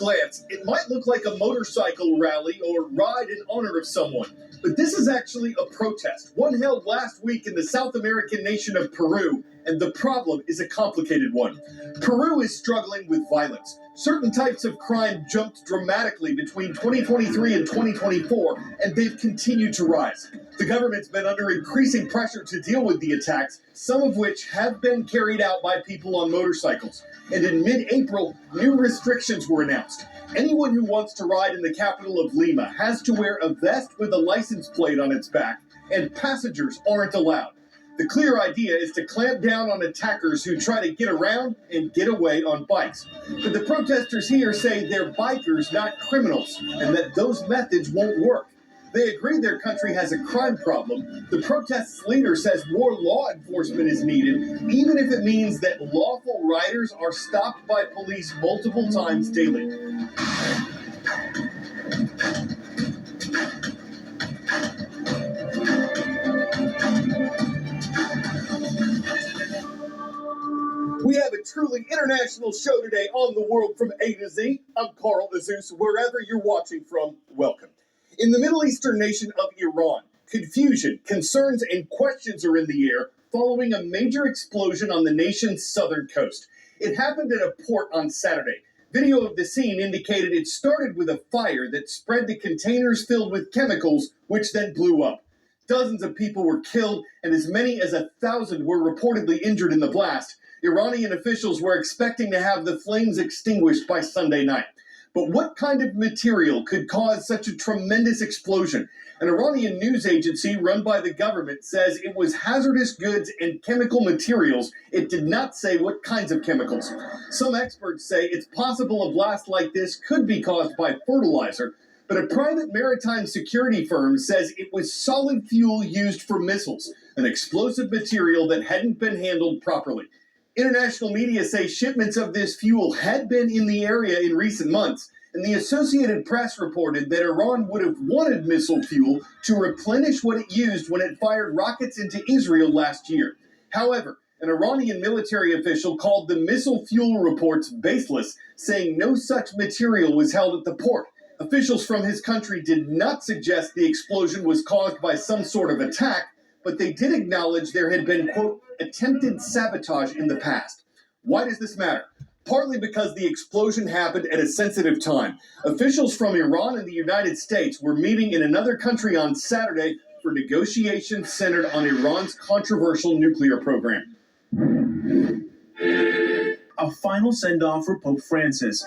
glance, it might look like a motorcycle rally or ride in honor of someone, but this is actually a protest, one held last week in the South American nation of Peru, and the problem is a complicated one. Peru is struggling with violence. Certain types of crime jumped dramatically between 2023 and 2024, and they've continued to rise. The government's been under increasing pressure to deal with the attacks, some of which have been carried out by people on motorcycles. And in mid-April, new restrictions were announced. Anyone who wants to ride in the capital of Lima has to wear a vest with a license plate on its back, and passengers aren't allowed. The clear idea is to clamp down on attackers who try to get around and get away on bikes. But the protesters here say they're bikers, not criminals, and that those methods won't work. They agree their country has a crime problem. The protest's leader says more law enforcement is needed, even if it means that lawful riders are stopped by police multiple times daily. We have a truly international show today on The World from A to Z. I'm Carl Azuz. Wherever you're watching from, welcome. In the Middle Eastern nation of Iran, confusion, concerns, and questions are in the air following a major explosion on the nation's southern coast. It happened at a port on Saturday. Video of the scene indicated it started with a fire that spread to containers filled with chemicals, which then blew up. Dozens of people were killed, and as many as 1,000 were reportedly injured in the blast. Iranian officials were expecting to have the flames extinguished by Sunday night. But what kind of material could cause such a tremendous explosion? An Iranian news agency run by the government says it was hazardous goods and chemical materials. It did not say what kinds of chemicals. Some experts say it's possible a blast like this could be caused by fertilizer, but a private maritime security firm says it was solid fuel used for missiles, an explosive material that hadn't been handled properly. International media say shipments of this fuel had been in the area in recent months, and the Associated Press reported that Iran would have wanted missile fuel to replenish what it used when it fired rockets into Israel last year. However, an Iranian military official called the missile fuel reports baseless, saying no such material was held at the port. Officials from his country did not suggest the explosion was caused by some sort of attack, but they did acknowledge there had been, quote, attempted sabotage in the past. Why does this matter? Partly because the explosion happened at a sensitive time. Officials from Iran and the United States were meeting in another country on Saturday for negotiations centered on Iran's controversial nuclear program. A final send-off for Pope Francis.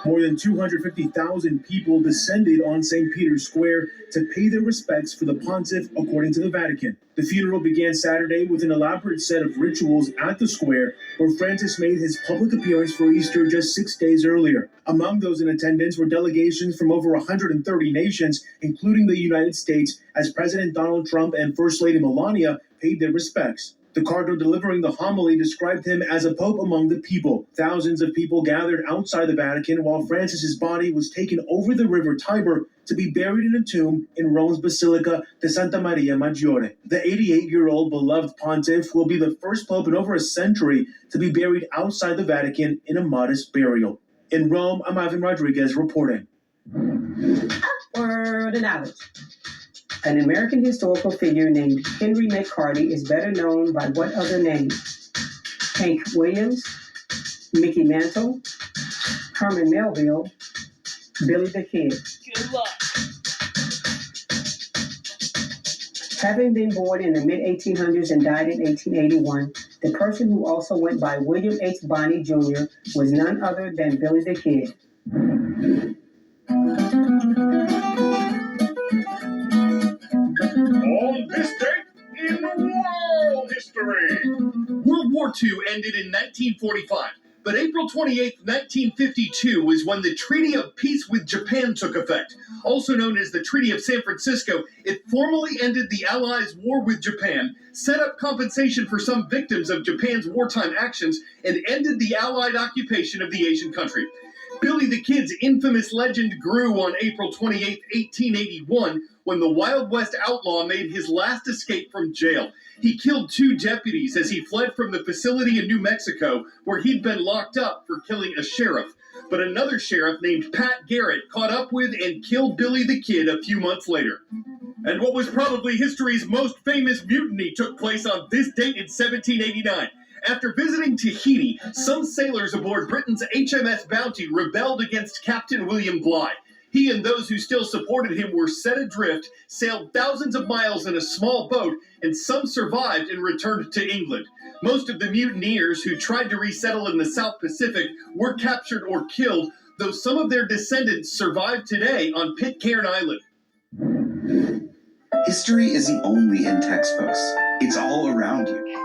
More than 250,000 people descended on St. Peter's Square to pay their respects for the pontiff, according to the Vatican. The funeral began Saturday with an elaborate set of rituals at the square, where Francis made his public appearance for Easter just 6 days earlier. Among those in attendance were delegations from over 130 nations, including the United States, as President Donald Trump and First Lady Melania paid their respects. The cardinal delivering the homily described him as a pope among the people. Thousands of people gathered outside the Vatican while Francis's body was taken over the river Tiber to be buried in a tomb in Rome's Basilica de Santa Maria Maggiore. The 88-year-old beloved pontiff will be the first pope in over a century to be buried outside the Vatican in a modest burial. In Rome, I'm Ivan Rodriguez reporting. Word and knowledge. An American historical figure named Henry McCarty is better known by what other name? Hank Williams, Mickey Mantle, Herman Melville, Billy the Kid. Good luck. Having been born in the mid-1800s and died in 1881, the person who also went by William H. Bonney Jr. was none other than Billy the Kid. On this date in world history. World War II ended in 1945, but April 28, 1952 was when the Treaty of Peace with Japan took effect. Also known as the Treaty of San Francisco, it formally ended the Allies' war with Japan, set up compensation for some victims of Japan's wartime actions, and ended the Allied occupation of the Asian country. Billy the Kid's infamous legend grew on April 28, 1881, when the Wild West outlaw made his last escape from jail. He killed 2 deputies as he fled from the facility in New Mexico, where he'd been locked up for killing a sheriff. but another sheriff named Pat Garrett caught up with and killed Billy the Kid a few months later. And what was probably history's most famous mutiny took place on this date in 1789. After visiting Tahiti, some sailors aboard Britain's HMS Bounty rebelled against Captain William Bligh. He and those who still supported him were set adrift, sailed thousands of miles in a small boat, and some survived and returned to England. Most of the mutineers who tried to resettle in the South Pacific were captured or killed, though some of their descendants survive today on Pitcairn Island. History isn't only in textbooks, it's all around you.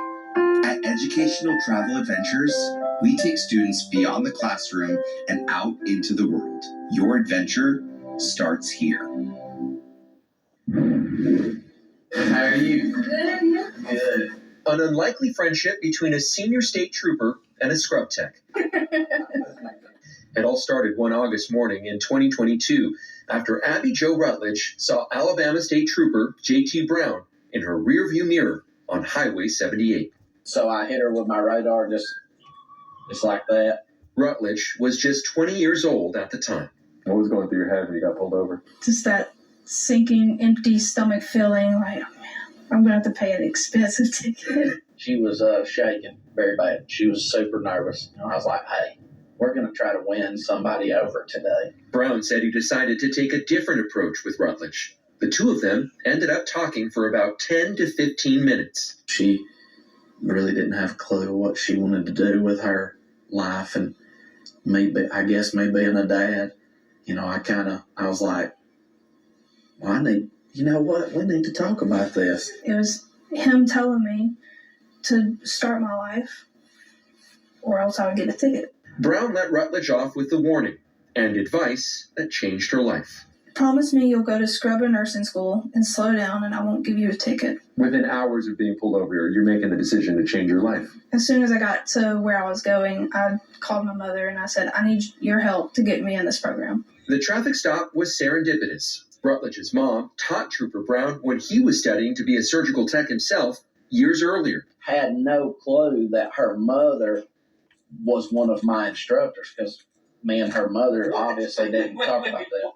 At Educational Travel Adventures, we take students beyond the classroom and out into the world. Your adventure starts here. How are you? Good. Good. An unlikely friendship between a senior state trooper and a scrub tech. It all started one August morning in 2022 after Abby Jo Rutledge saw Alabama State Trooper J.T. Brown in her rearview mirror on Highway 78. So I hit her with my radar just like that. Rutledge was just 20 years old at the time. What was going through your head when you got pulled over? Just that sinking, empty stomach feeling like, oh man, I'm going to have to pay an expensive ticket. She was shaking very bad. She was super nervous. And I was like, hey, we're going to try to win somebody over today. Brown said he decided to take a different approach with Rutledge. The two of them ended up talking for about 10 to 15 minutes. She really didn't have a clue what she wanted to do with her life. And maybe being a dad, I was like, well, we need to talk about this. It was him telling me to start my life or else I would get a ticket. Brown let Rutledge off with the warning and advice that changed her life. Promise me you'll go to scrub or nursing school and slow down and I won't give you a ticket. Within hours of being pulled over, you're making the decision to change your life. As soon as I got to where I was going, I called my mother and I said, I need your help to get me in this program. The traffic stop was serendipitous. Rutledge's mom taught Trooper Brown when he was studying to be a surgical tech himself years earlier. Had no clue that her mother was one of my instructors because me and her mother obviously didn't talk about that.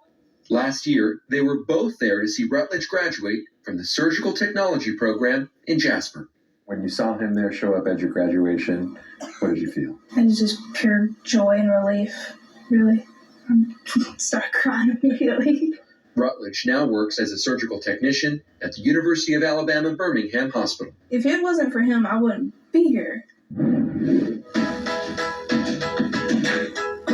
Last year, they were both there to see Rutledge graduate from the surgical technology program in Jasper. When you saw him there show up at your graduation, what did you feel? It was just pure joy and relief, really. I started crying immediately. Rutledge now works as a surgical technician at the University of Alabama Birmingham Hospital. If it wasn't for him, I wouldn't be here.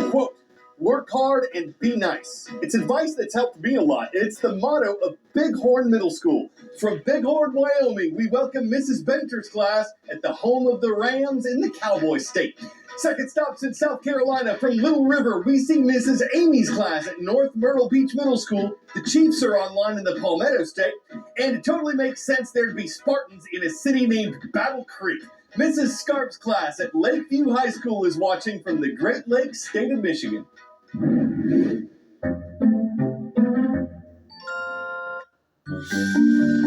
Quote, work hard and be nice. It's advice that's helped me a lot. It's the motto of Bighorn Middle School. From Bighorn, Wyoming, we welcome Mrs. Benter's class at the home of the Rams in the Cowboy State. Second stops in South Carolina. From Little River, we see Mrs. Amy's class at North Myrtle Beach Middle School. The Chiefs are online in the Palmetto State. And it totally makes sense there'd be Spartans in a city named Battle Creek. Mrs. Scarp's class at Lakeview High School is watching from the Great Lakes state of Michigan.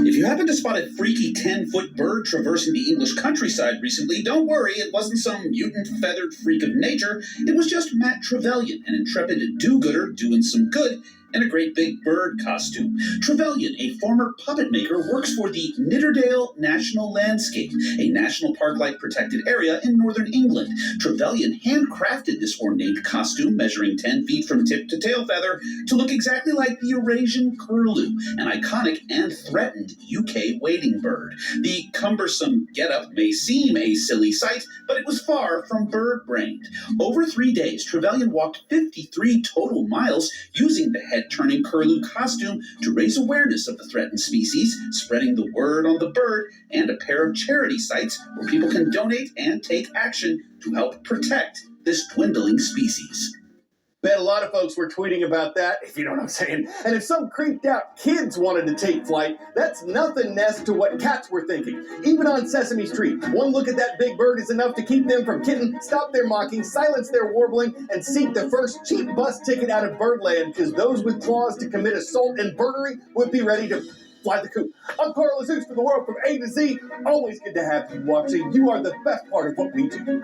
If you happen to spot a freaky 10-foot bird traversing the English countryside recently, don't worry, it wasn't some mutant feathered freak of nature. It was just Matt Trevelyan, an intrepid do-gooder doing some good in a great big bird costume. Trevelyan, a former puppet maker, works for the Nidderdale National Landscape, a national park-like protected area in northern England. Trevelyan handcrafted this ornate costume, measuring 10 feet from tip to tail feather, to look exactly like the Eurasian curlew, an iconic and threatened UK wading bird. The cumbersome getup may seem a silly sight, but it was far from bird-brained. Over 3 days, Trevelyan walked 53 total miles using the head-turning curlew costume to raise awareness of the threatened species, spreading the word on the bird, and a pair of charity sites where people can donate and take action to help protect this dwindling species. Bet a lot of folks were tweeting about that, if you know what I'm saying. And if some creeped out kids wanted to take flight, that's nothing next to what cats were thinking. Even on Sesame Street, one look at that big bird is enough to keep them from kidding, stop their mocking, silence their warbling, and seek the first cheap bus ticket out of Birdland, because those with claws to commit assault and birdery would be ready to fly the coop. I'm Carl Azus for the world from A to Z. Always good to have you watching. You are the best part of what we do.